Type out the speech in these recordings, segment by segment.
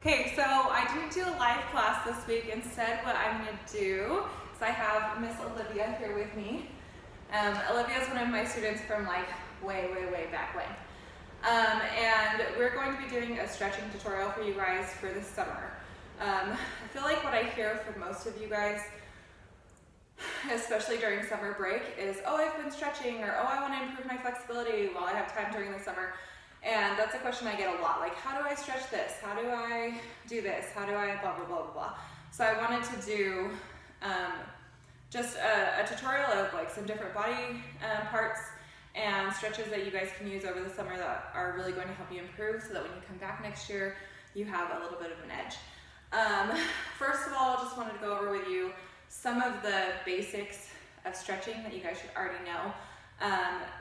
Okay, so I didn't do a live class this week. Instead, what I'm going to do is I have Miss Olivia here with me. Olivia is one of my students from like way back when. And we're going to be doing a stretching tutorial for you guys for this summer. I feel like what I hear from most of you guys, especially during summer break, is, oh, I've been stretching, or oh, I want to improve my flexibility while I have time during the summer. And that's a question I get a lot, like, how do I stretch this? How do I do this? How do I blah, blah, blah, blah, blah. So I wanted to do just a tutorial of like some different body parts and stretches that you guys can use over the summer that are really going to help you improve, so that when you come back next year, you have a little bit of an edge. First of all, just wanted to go over with you some of the basics of stretching that you guys should already know,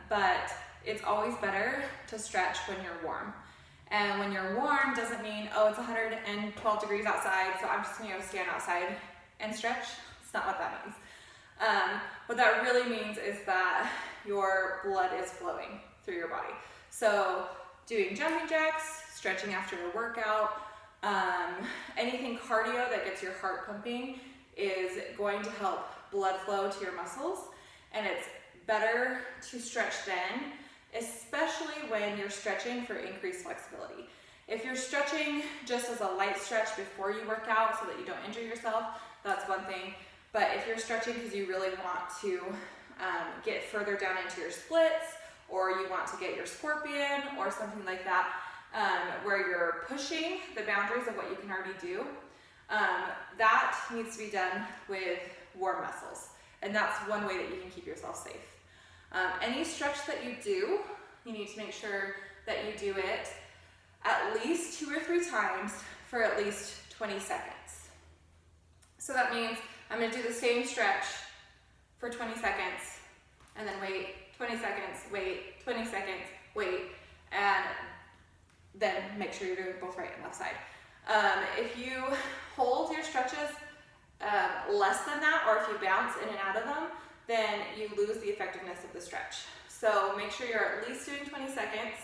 but it's always better to stretch when you're warm. And when you're warm doesn't mean, oh, it's 112 degrees outside, so I'm just gonna go stand outside and stretch. It's not what that means. What that really means is that your blood is flowing through your body. So doing jumping jacks, stretching after a workout, anything cardio that gets your heart pumping is going to help blood flow to your muscles, and it's better to stretch then, especially when you're stretching for increased flexibility. If you're stretching just as a light stretch before you work out so that you don't injure yourself, that's one thing. But if you're stretching because you really want to get further down into your splits, or you want to get your scorpion or something like that, where you're pushing the boundaries of what you can already do, that needs to be done with warm muscles. And that's one way that you can keep yourself safe. Any stretch that you do, you need to make sure that you do it at least 2 or 3 times for at least 20 seconds. So that means I'm going to do the same stretch for 20 seconds, and then wait 20 seconds, wait 20 seconds, wait, and then make sure you're doing both right and left side. If you hold your stretches less than that, or if you bounce in and out of them, then you lose the effectiveness of the stretch. So make sure you're at least doing 20 seconds,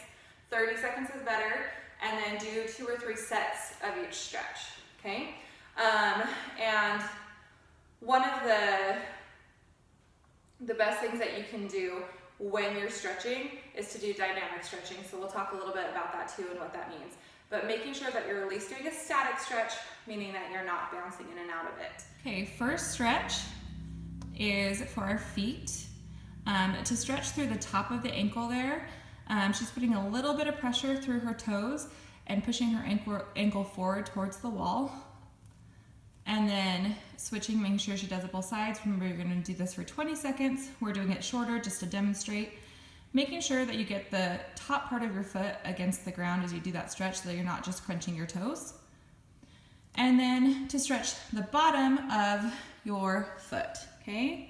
30 seconds is better, and then do 2 or 3 sets of each stretch, okay? And one of the best things that you can do when you're stretching is to do dynamic stretching. So we'll talk a little bit about that too and what that means. But making sure that you're at least doing a static stretch, meaning that you're not bouncing in and out of it. Okay, first stretch is for our feet. To stretch through the top of the ankle there, she's putting a little bit of pressure through her toes and pushing her ankle forward towards the wall. And then switching, making sure she does it both sides. Remember, you're gonna do this for 20 seconds. We're doing it shorter just to demonstrate. Making sure that you get the top part of your foot against the ground as you do that stretch, so that you're not just crunching your toes. And then to stretch the bottom of your foot, okay?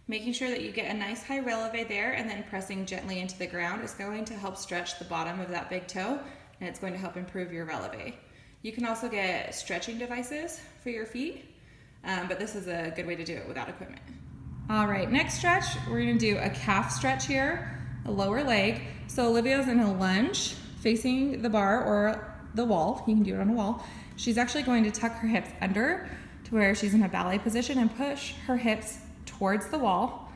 Making sure that you get a nice high releve there, and then pressing gently into the ground is going to help stretch the bottom of that big toe, and it's going to help improve your releve. You can also get stretching devices for your feet, but this is a good way to do it without equipment. All right, next stretch, we're gonna do a calf stretch here, a lower leg. So Olivia's in a lunge facing the bar or the wall. You can do it on a wall. She's actually going to tuck her hips under to where she's in a ballet position and push her hips towards the wall.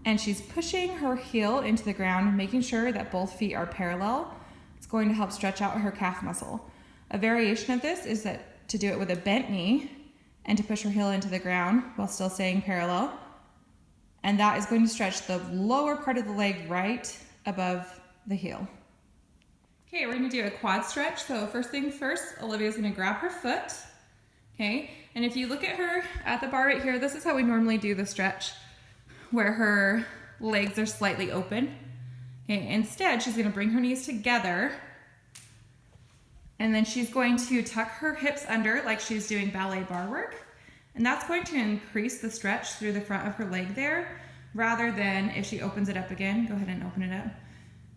And she's pushing her heel into the ground, making sure that both feet are parallel. It's going to help stretch out her calf muscle. A variation of this is that to do it with a bent knee and to push her heel into the ground while still staying parallel. And that is going to stretch the lower part of the leg right above the heel. Okay, we're gonna do a quad stretch. So first thing first, Olivia's gonna grab her foot, okay? And if you look at her at the bar right here, this is how we normally do the stretch, where her legs are slightly open. Okay, instead, she's gonna bring her knees together, and then she's going to tuck her hips under like she's doing ballet bar work. And that's going to increase the stretch through the front of her leg there, rather than if she opens it up again. Go ahead and open it up,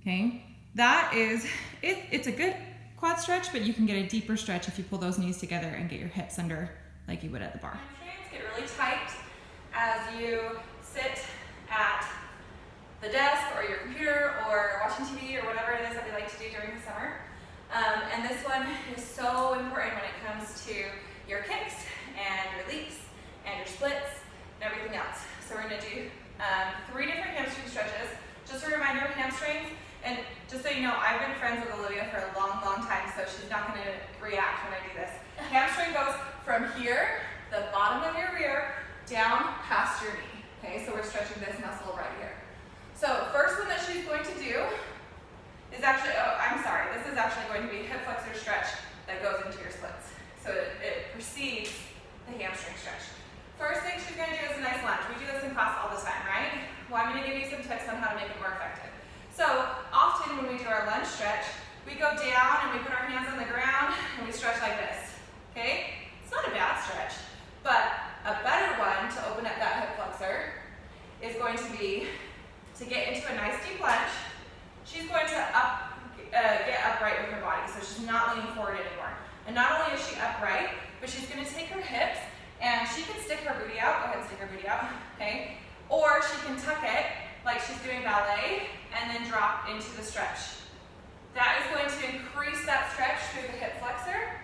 okay? That is, it's a good quad stretch, but you can get a deeper stretch if you pull those knees together and get your hips under like you would at the bar. Hamstrings get really tight as you sit at the desk or your computer or watching TV or whatever it is that we like to do during the summer. And this one is so important when it comes to your kicks and your leaps and your splits and everything else. So we're gonna do 3 different hamstring stretches. Just a reminder of hamstrings, and just so you know, I've been friends with Olivia for a long, long time, so she's not gonna react when I do this. Hamstring goes from here, the bottom of your rear, down past your knee. Okay, so we're stretching this muscle right here. So first one that she's going to do is actually, this is actually going to be a hip flexor stretch that goes into your splits. So it precedes the hamstring stretch. First thing she's going to do is a nice lunge. We do this in class all the time, right? Well, I'm going to give you some tips on how to make it more effective. So often when we do our lunge stretch, we go down and we put our hands on the ground and we stretch like this, okay? It's not a bad stretch, but a better one to open up that hip flexor is going to be to get into a nice deep lunge. She's going to get upright with her body, so she's not leaning forward anymore. And not only is she upright, but she's going to take her hips and she can stick her booty out. Go ahead and stick her booty out, okay? Or she can tuck it like she's doing ballet and then drop into the stretch. That is going to increase that stretch through the hip flexor.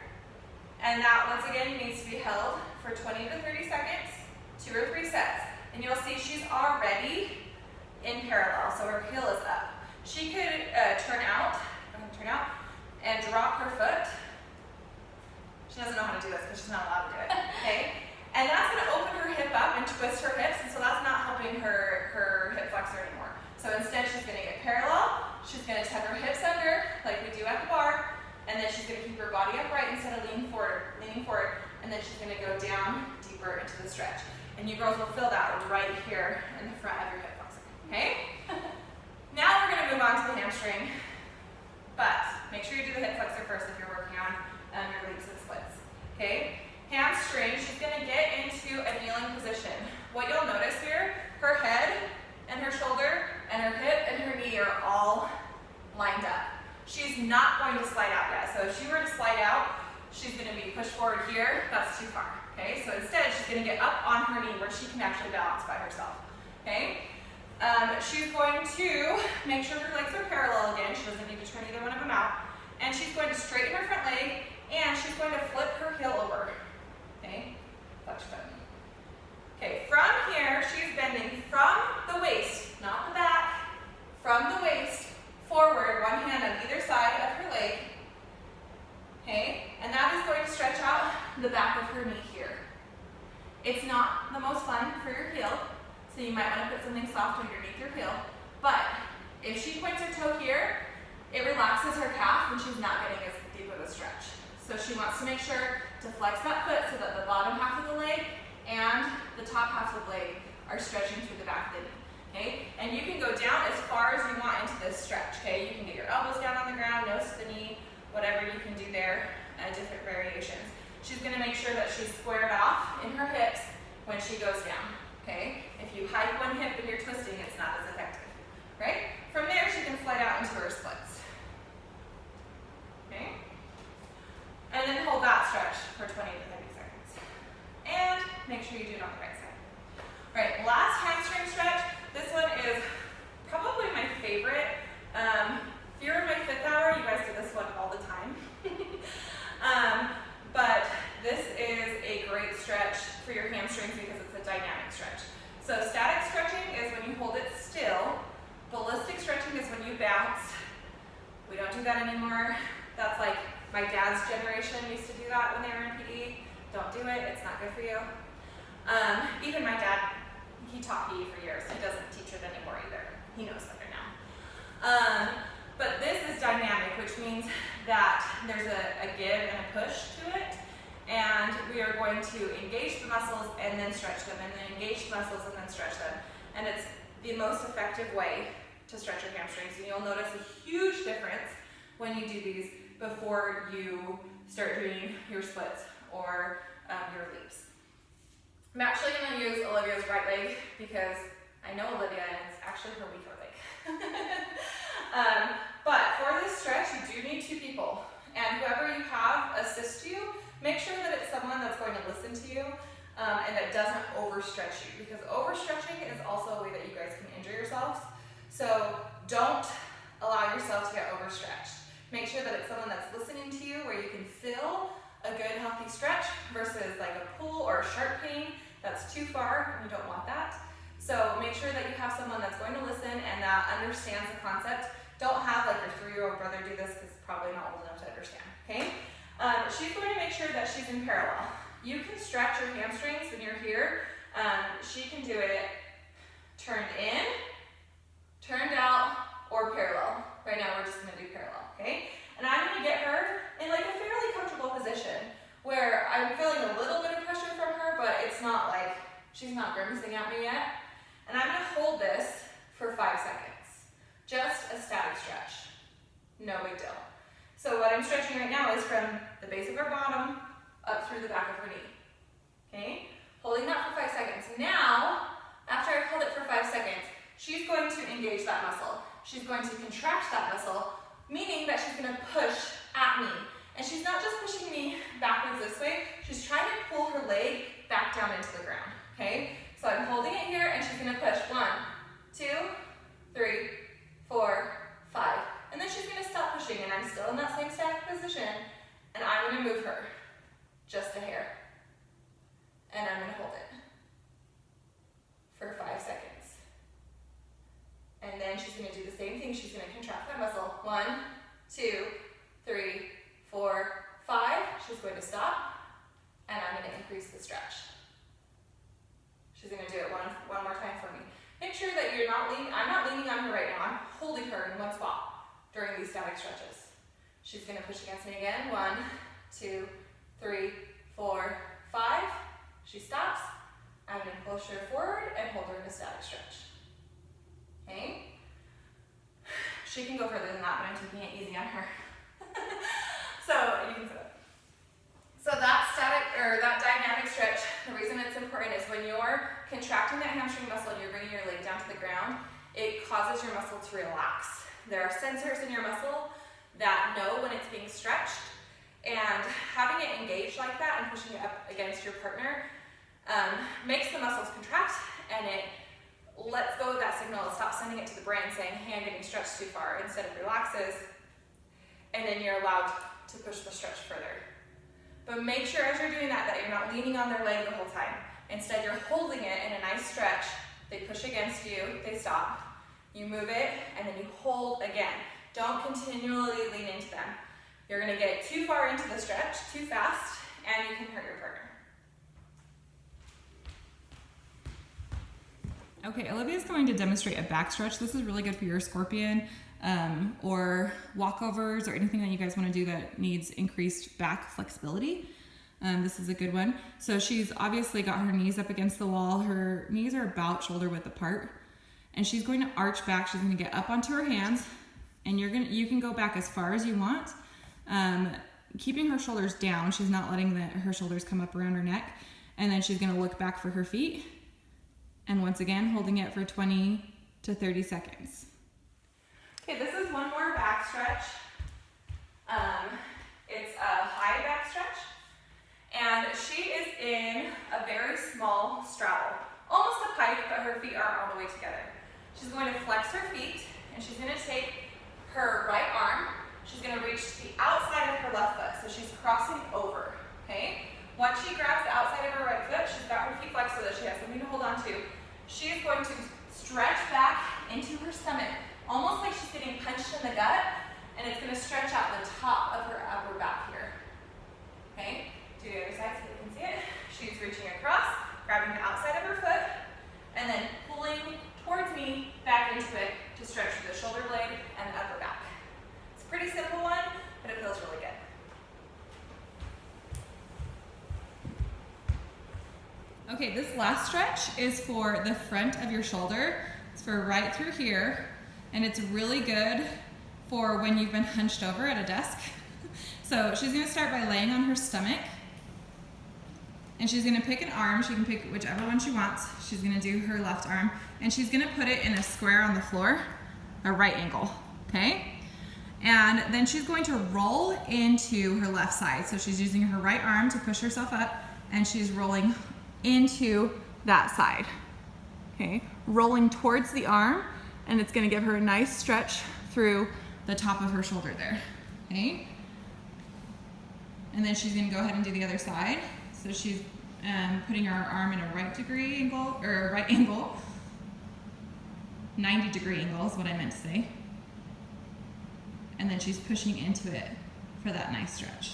And that, once again, needs to be held for 20 to 30 seconds, 2 or 3 sets. And you'll see she's already in parallel, so her heel is up. She could turn out, and drop her foot. She doesn't know how to do this because she's not allowed to do it, okay? And that's going to open her hip up and twist her hips, and so that's not helping her hip flexor anymore. So instead, she's going to get parallel. She's going to tuck her hips under, like we do at the bar, and then she's going to keep her body upright instead of leaning forward, and then she's going to go down deeper into the stretch. And you girls will feel that right here in the front of your hip flexor, okay? Now we're going to move on to the hamstring, but make sure you do the hip flexor first if you're working on your leaps and splits, okay? Hamstring, she's going to get into a kneeling position. What you'll notice here, her head and her shoulder and her hip and her knee are all lined up. She's not going to slide out yet. So if she were to slide out, she's going to be pushed forward here. That's too far, okay? So instead, she's going to get up on her knee where she can actually balance by herself, okay? She's going to make sure her legs are parallel again. She doesn't need to turn either one of them out. And she's going to straighten her front leg, and she's going to flip her heel over. Okay, flex your foot. Okay, from here, she's bending from the waist, not the back, from the waist forward, one hand on either side of her leg. Okay, and that is going to stretch out the back of her knee here. It's not the most fun for your heel, so you might want to put something soft underneath your heel. But if she points her toe here, it relaxes her calf and she's not getting as deep of a stretch. So she wants to make sure to flex that foot so that the bottom half of the leg and the top half of the leg are stretching through the back of the knee. Okay? And you can go down as far as you want into this stretch. Okay? You can get your elbows down on the ground, nose to the knee, whatever you can do there, different variations. She's going to make sure that she's squared off in her hips when she goes down. Okay? If you hike one hip and you're twisting, it's not as effective. Right? From there, she can slide out into her splits. Okay? And then hold that stretch for 20 to 30 seconds. And make sure you do it on the right side. All right, last hamstring stretch. This one is probably my favorite. If you're in my 5th hour, you guys do this one all the time. But this is a great stretch for your hamstrings because it's a dynamic stretch. So static stretching is when you hold it still. Ballistic stretching is when you bounce. We don't do that anymore. That's like my dad's generation used to do that when they were in PE. Don't do it, it's not good for you. Even my dad, he taught PE for years. He doesn't teach it anymore either. He knows better now. But this is dynamic, which means that there's a give and a push to it. And we are going to engage the muscles and then stretch them, and then engage the muscles and then stretch them. And it's the most effective way to stretch your hamstrings. And you'll notice a huge difference when you do these before you start doing your splits or your leaps. I'm actually going to use Olivia's right leg because I know Olivia and it's actually her weaker leg. But for this stretch, you do need 2 people. And whoever you have assist you, make sure that it's someone that's going to listen to you and that doesn't overstretch you, because overstretching is also a way that you guys can injure yourselves. So don't allow yourself to get overstretched. Make sure that it's someone that's listening to you where you can feel a good healthy stretch versus like a pull or a sharp pain that's too far and you don't want that. So make sure that you have someone that's going to listen and that understands the concept. Don't have like your 3-year-old brother do this because it's probably not old enough to understand, okay? She's going to make sure that she's in parallel. You can stretch your hamstrings when you're here. She can do it turned in, turned out, or parallel. Right now we're just gonna do parallel, okay? And I'm gonna get her in like a fairly comfortable position where I'm feeling a little bit of pressure from her, but it's not like, she's not grimacing at me yet. And I'm gonna hold this for 5 seconds. Just a static stretch, no big deal. So what I'm stretching right now is from the base of her bottom up through the back of her knee, okay? Holding that for 5 seconds. Now, after I've held it for 5 seconds, she's going to engage that muscle. She's going to contract that muscle, meaning that she's gonna push at me. And she's not just pushing me backwards this way, she's trying to pull her leg back down into the ground, okay? So I'm holding it here and she's gonna push 1, 2, 3, 4, 5. And then she's gonna stop pushing and I'm still in that same static position and I'm gonna move her just a hair. And I'm gonna hold it for 5 seconds. And then she's gonna do the same thing. She's gonna contract that muscle. 1, 2, 3, 4, 5. She's going to stop, and I'm gonna increase the stretch. She's gonna do it one more time for me. Make sure that you're not leaning, I'm not leaning on her right now. I'm holding her in one spot during these static stretches. She's gonna push against me again. 1, 2, 3, 4, 5. She stops. I'm gonna push her forward and hold her in a static stretch. Okay? She can go further than that, but I'm taking it easy on her. So you can sit up. So that static or that dynamic stretch, the reason it's important is when you're contracting that hamstring muscle and you're bringing your leg down to the ground, it causes your muscle to relax. There are sensors in your muscle that know when it's being stretched, and having it engaged like that and pushing it up against your partner makes the muscles contract, and it lets go of that signal. It stops sending it to the brain saying, hey, I'm getting stretched too far. Instead it relaxes, and then you're allowed to push the stretch further. But make sure as you're doing that you're not leaning on their leg the whole time. Instead, you're holding it in a nice stretch. They push against you, they stop. You move it, and then you hold again. Don't continually lean into them. You're gonna get too far into the stretch, too fast, and you can hurt your partner. Okay, Olivia's going to demonstrate a back stretch. This is really good for your scorpion or walkovers or anything that you guys want to do that needs increased back flexibility. This is a good one. So she's obviously got her knees up against the wall. Her knees are about shoulder width apart. And she's going to arch back. She's going to get up onto her hands. And you can go back as far as you want. Keeping her shoulders down. She's not letting her shoulders come up around her neck. And then she's going to look back for her feet. And once again, holding it for 20 to 30 seconds. Okay, this is one more back stretch. It's a high back stretch. And she is in a very small straddle. Almost a pike, but her feet aren't all the way together. She's going to flex her feet, and she's going to take her right arm. She's going to reach to the outside of her left foot, so she's crossing over, okay? Once she grabs the outside of her right foot, she's got her feet flexed so that she has something to hold on to. She is going to stretch back into her stomach, almost like she's getting punched in the gut, and it's going to stretch out the top of her upper back here. Okay? Do the other side so you can see it. She's reaching across, grabbing the outside of her foot, and then pulling towards me back into it to stretch the shoulder blade and the upper back. It's a pretty simple one, but it feels really good. Okay, this last stretch is for the front of your shoulder. It's for right through here, and it's really good for when you've been hunched over at a desk. So she's gonna start by laying on her stomach, and she's gonna pick an arm. She can pick whichever one she wants. She's gonna do her left arm, and she's gonna put it in a square on the floor, a right angle, okay? And then she's going to roll into her left side. So she's using her right arm to push herself up, and she's rolling into that side, okay? Rolling towards the arm, and it's gonna give her a nice stretch through the top of her shoulder there, Okay. And then she's going to go ahead and do the other side. So she's putting her arm in a right angle, 90-degree angle is what I meant to say. And then she's pushing into it for that nice stretch.